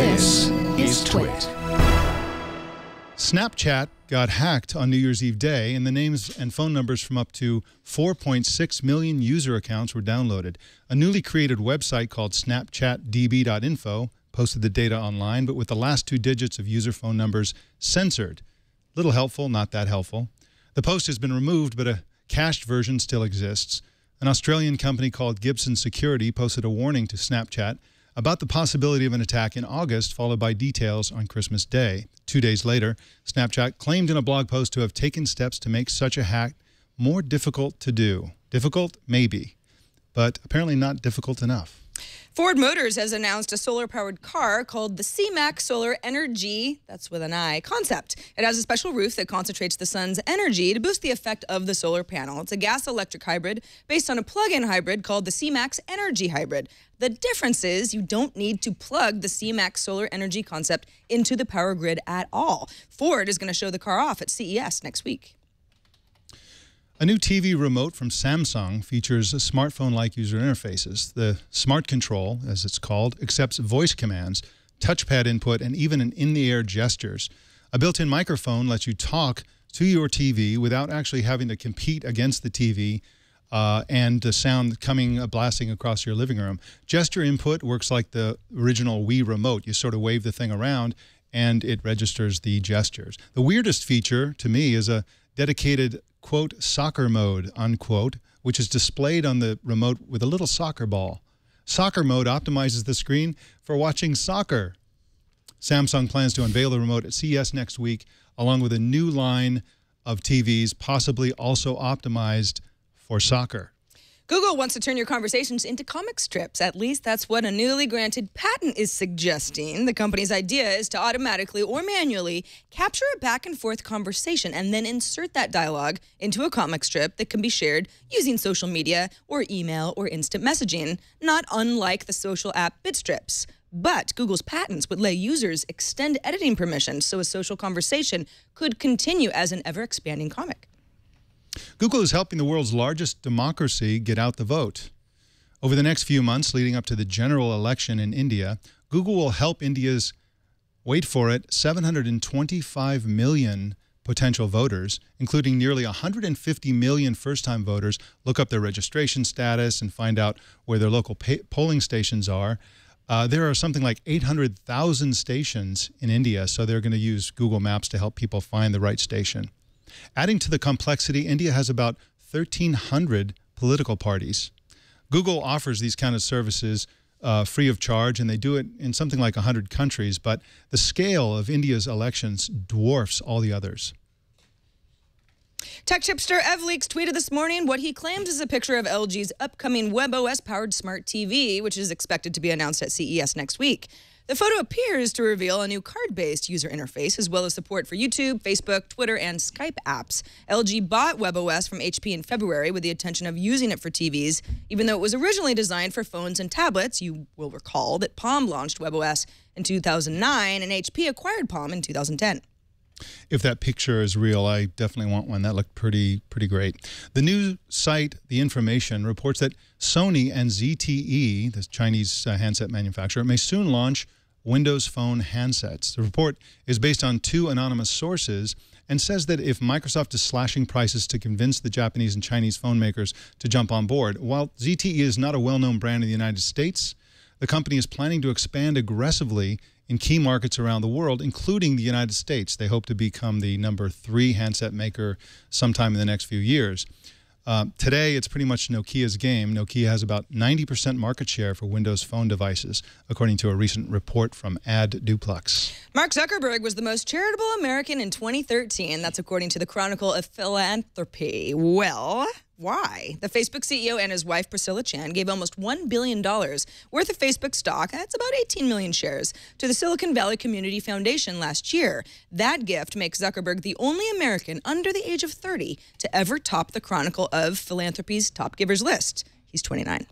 This is Twit. Snapchat got hacked on New Year's Eve day, and the names and phone numbers from up to 4.6 million user accounts were downloaded. A newly created website called snapchatdb.info posted the data online, but with the last 2 digits of user phone numbers censored. Little helpful, not that helpful. The post has been removed, but a cached version still exists. An Australian company called Gibson Security posted a warning to Snapchat about the possibility of an attack in August, followed by details on Christmas Day. 2 days later, Snapchat claimed in a blog post to have taken steps to make such a hack more difficult to do. Difficult? Maybe, but apparently not difficult enough. Ford Motors has announced a solar-powered car called the C-Max Solar Energy, that's with an I, concept. It has a special roof that concentrates the sun's energy to boost the effect of the solar panel. It's a gas-electric hybrid based on a plug-in hybrid called the C-Max Energy Hybrid. The difference is you don't need to plug the C-Max Solar Energy concept into the power grid at all. Ford is going to show the car off at CES next week. A new TV remote from Samsung features smartphone-like user interfaces. The Smart Control, as it's called, accepts voice commands, touchpad input, and even an in-the-air gestures. A built-in microphone lets you talk to your TV without actually having to compete against the TV and the sound blasting across your living room. Gesture input works like the original Wii remote. You sort of wave the thing around, and it registers the gestures. The weirdest feature, to me, is a dedicated quote, soccer mode, unquote, which is displayed on the remote with a little soccer ball. Soccer mode optimizes the screen for watching soccer. Samsung plans to unveil the remote at CES next week, along with a new line of TVs, possibly also optimized for soccer. Google wants to turn your conversations into comic strips. At least that's what a newly granted patent is suggesting. The company's idea is to automatically or manually capture a back-and-forth conversation and then insert that dialogue into a comic strip that can be shared using social media or email or instant messaging, not unlike the social app Bitstrips. But Google's patents would let users extend editing permissions so a social conversation could continue as an ever-expanding comic. Google is helping the world's largest democracy get out the vote. Over the next few months leading up to the general election in India, Google will help India's, wait for it, 725 million potential voters, including nearly 150 million first-time voters, look up their registration status and find out where their local polling stations are. There are something like 800,000 stations in India, so they're going to use Google Maps to help people find the right station. Adding to the complexity, India has about 1,300 political parties. Google offers these kind of services free of charge, and they do it in something like 100 countries, but the scale of India's elections dwarfs all the others. Tech chipster EvLeaks tweeted this morning what he claims is a picture of LG's upcoming WebOS-powered smart TV, which is expected to be announced at CES next week. The photo appears to reveal a new card-based user interface, as well as support for YouTube, Facebook, Twitter, and Skype apps. LG bought WebOS from HP in February with the intention of using it for TVs, even though it was originally designed for phones and tablets. You will recall that Palm launched WebOS in 2009, and HP acquired Palm in 2010. If that picture is real, I definitely want one. That looked pretty great. The new site, The Information, reports that Sony and ZTE, the Chinese handset manufacturer, may soon launch Windows Phone handsets. The report is based on 2 anonymous sources and says that if Microsoft is slashing prices to convince the Japanese and Chinese phone makers to jump on board, while ZTE is not a well-known brand in the United States, the company is planning to expand aggressively in key markets around the world, including the United States. They hope to become the #3 handset maker sometime in the next few years. Today, it's pretty much Nokia's game. Nokia has about 90% market share for Windows Phone devices, according to a recent report from AdDuplex. Mark Zuckerberg was the most charitable American in 2013. That's according to the Chronicle of Philanthropy. Well, why? The Facebook CEO and his wife, Priscilla Chan, gave almost $1 billion worth of Facebook stock, that's about 18 million shares, to the Silicon Valley Community Foundation last year. That gift makes Zuckerberg the only American under the age of 30 to ever top the Chronicle of Philanthropy's top givers list. He's 29.